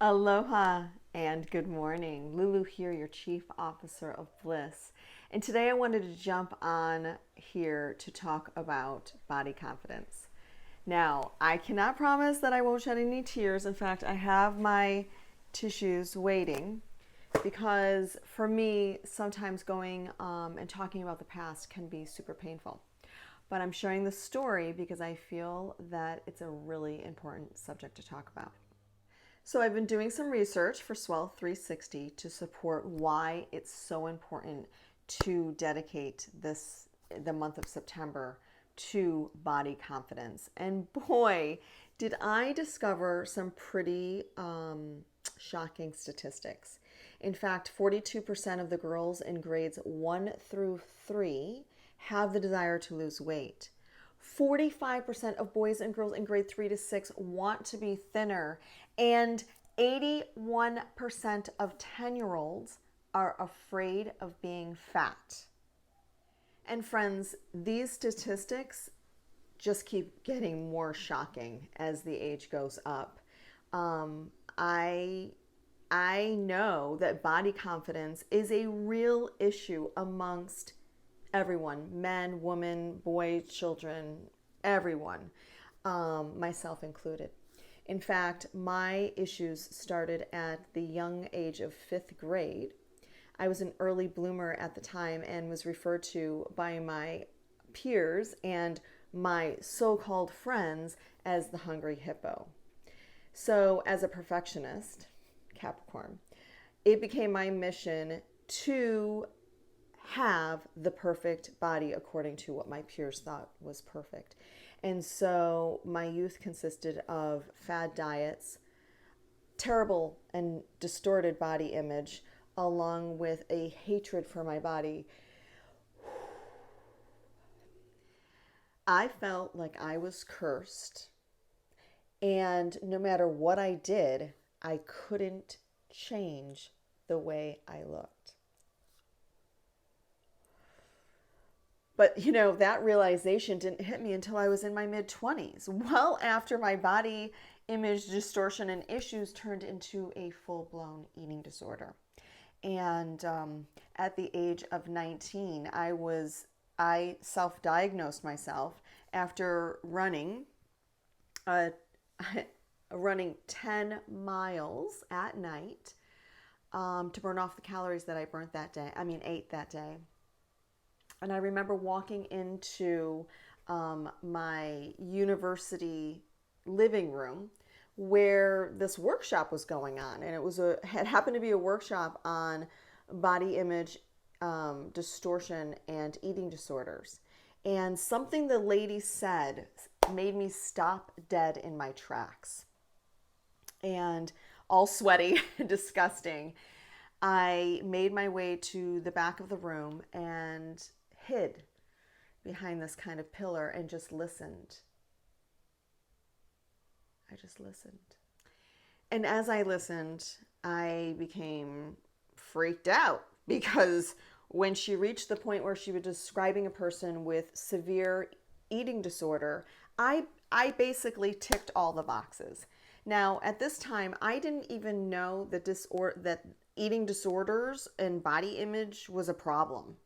Aloha and good morning. Lulu here, your Chief Officer of Bliss. And today I wanted to jump on here to talk about body confidence. Now, I cannot promise that I won't shed any tears. In fact, I have my tissues waiting because for me, sometimes going and talking about the past can be super painful. But I'm sharing this story because I feel that it's a really important subject to talk about. So I've been doing some research for Swell 360 to support why it's so important to dedicate the month of September to body confidence. And boy, did I discover some pretty shocking statistics. In fact, 42% of the girls in grades 1 through 3 have the desire to lose weight. 45% of boys and girls in grade 3 to 6 want to be thinner, and 81% of 10-year-olds are afraid of being fat. And friends, these statistics just keep getting more shocking as the age goes up. I know that body confidence is a real issue amongst everyone, men, women, boys, children, everyone, myself included. In fact, my issues started at the young age of 5th grade. I was an early bloomer at the time and was referred to by my peers and my so-called friends as the hungry hippo. So as a perfectionist, Capricorn, it became my mission to have the perfect body according to what my peers thought was perfect. And so my youth consisted of fad diets, terrible and distorted body image, along with a hatred for my body. I felt like I was cursed, and no matter what I did, I couldn't change the way I looked. But, that realization didn't hit me until I was in my mid-20s, well after my body image distortion and issues turned into a full-blown eating disorder. And at the age of 19, I self-diagnosed myself after running 10 miles at night to burn off the calories that I ate that day. And I remember walking into my university living room where this workshop was going on. And it happened to be a workshop on body image distortion and eating disorders. And something the lady said made me stop dead in my tracks. And all sweaty and disgusting, I made my way to the back of the room and hid behind this kind of pillar and just listened. I just listened. And as I listened, I became freaked out because when she reached the point where she was describing a person with severe eating disorder, I basically ticked all the boxes. Now, at this time, I didn't even know that eating disorders and body image was a problem.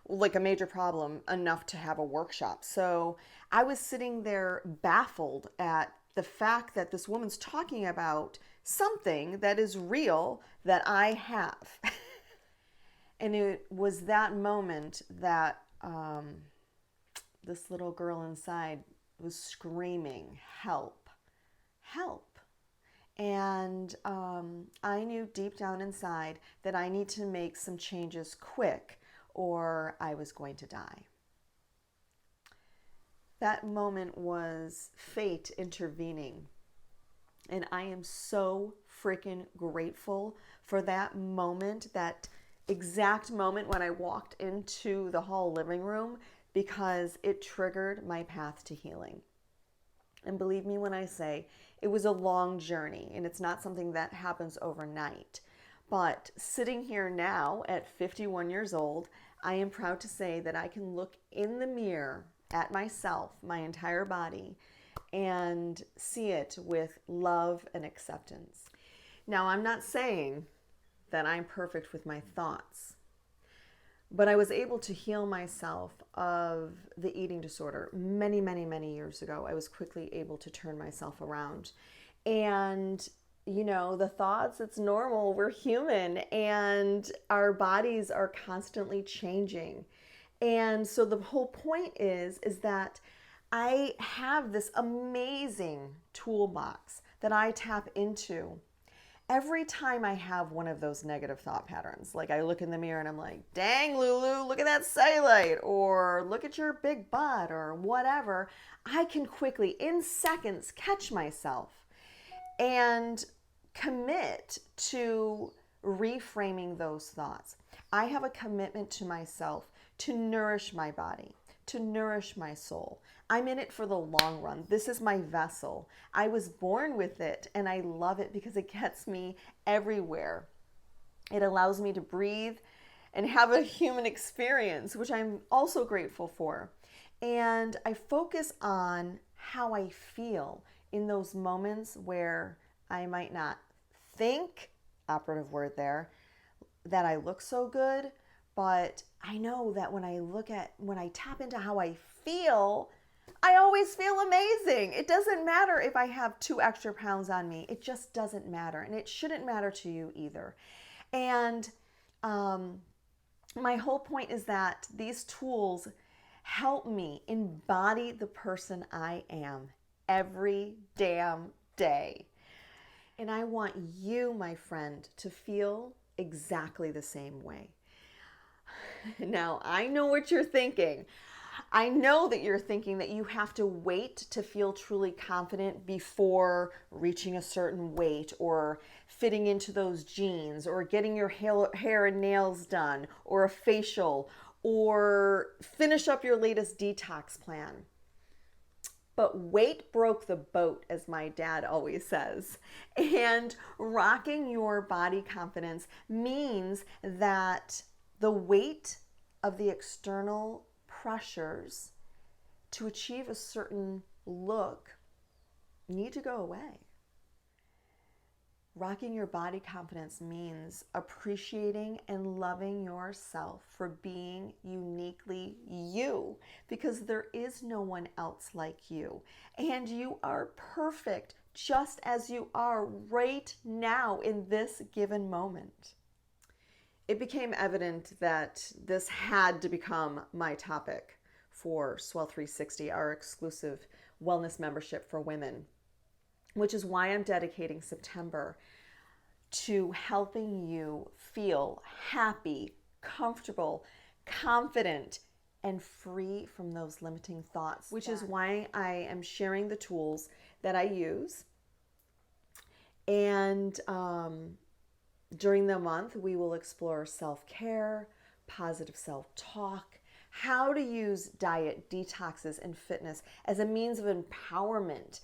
Like a major problem enough to have a workshop. So I was sitting there baffled at the fact that this woman's talking about something that is real that I have. And it was that moment that this little girl inside was screaming, "Help, help." And I knew deep down inside that I need to make some changes quick or I was going to die. That moment was fate intervening. And I am so freaking grateful for that moment, that exact moment when I walked into the hall living room, because it triggered my path to healing. And believe me when I say it was a long journey, and it's not something that happens overnight. But sitting here now at 51 years old, I am proud to say that I can look in the mirror at myself, my entire body, and see it with love and acceptance. Now, I'm not saying that I'm perfect with my thoughts, but I was able to heal myself of the eating disorder many, many, many years ago. I was quickly able to turn myself around. And, you know, the thoughts, it's normal. We're human and our bodies are constantly changing. And so the whole point is that I have this amazing toolbox that I tap into every time I have one of those negative thought patterns. Like I look in the mirror and I'm like, dang, Lulu, look at that cellulite, or look at your big butt, or whatever. I can quickly, in seconds, catch myself and commit to reframing those thoughts. I have a commitment to myself to nourish my body, to nourish my soul. I'm in it for the long run. This is my vessel. I was born with it and I love it because it gets me everywhere. It allows me to breathe and have a human experience, which I'm also grateful for. And I focus on how I feel in those moments where I might not think, operative word there, that I look so good, but I know that when I tap into how I feel, I always feel amazing. It doesn't matter if I have 2 extra pounds on me. It just doesn't matter. And it shouldn't matter to you either. And my whole point is that these tools help me embody the person I am every damn day. And I want you, my friend, to feel exactly the same way. Now, I know what you're thinking. I know that you're thinking that you have to wait to feel truly confident before reaching a certain weight or fitting into those jeans or getting your hair and nails done or a facial or finish up your latest detox plan. But weight broke the boat, as my dad always says. And rocking your body confidence means that the weight of the external pressures to achieve a certain look need to go away. Rocking your body confidence means appreciating and loving yourself for being uniquely you, because there is no one else like you. And you are perfect just as you are right now in this given moment. It became evident that this had to become my topic for Swell 360, our exclusive wellness membership for women, which is why I'm dedicating September to helping you feel happy, comfortable, confident, and free from those limiting thoughts, which is why I am sharing the tools that I use. And during the month, we will explore self-care, positive self-talk, how to use diet, detoxes, and fitness as a means of empowerment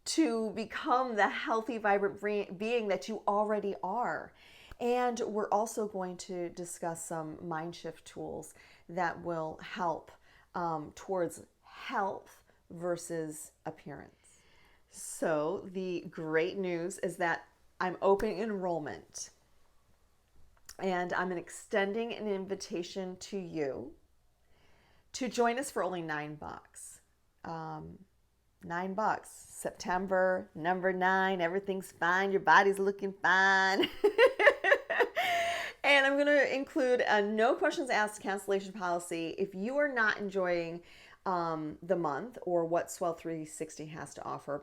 to become the healthy, vibrant being that you already are. And we're also going to discuss some mind shift tools that will help towards health versus appearance. So the great news is that I'm opening enrollment. And I'm extending an invitation to you to join us for only $9. $9. September, number 9, everything's fine, your body's looking fine. And I'm going to include a no questions asked cancellation policy. If you are not enjoying the month or what Swell 360 has to offer,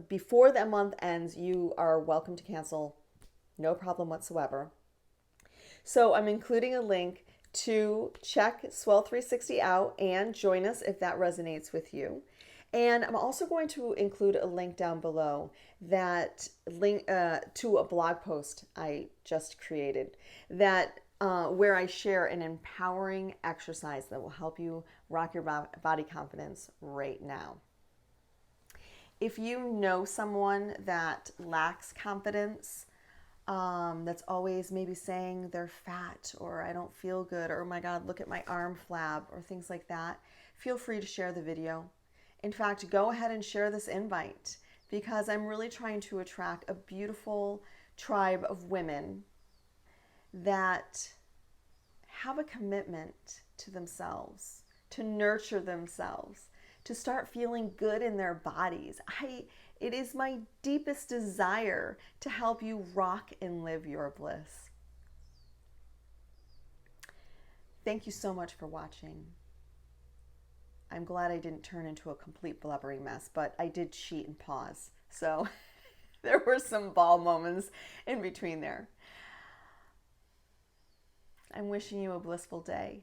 before that month ends, you are welcome to cancel, no problem whatsoever. So I'm including a link to check Swell 360 out and join us if that resonates with you. And I'm also going to include a link down below that link to a blog post I just created that where I share an empowering exercise that will help you rock your body confidence right now. If you know someone that lacks confidence, that's always maybe saying they're fat or I don't feel good or oh my God, look at my arm flab or things like that, feel free to share the video. In fact, go ahead and share this invite because I'm really trying to attract a beautiful, tribe of women that have a commitment to themselves, to nurture themselves, to start feeling good in their bodies. It is my deepest desire to help you rock and live your bliss. Thank you so much for watching. I'm glad I didn't turn into a complete blubbery mess, but I did cheat and pause. So there were some ball moments in between there. I'm wishing you a blissful day.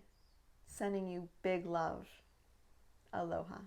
Sending you big love. Aloha.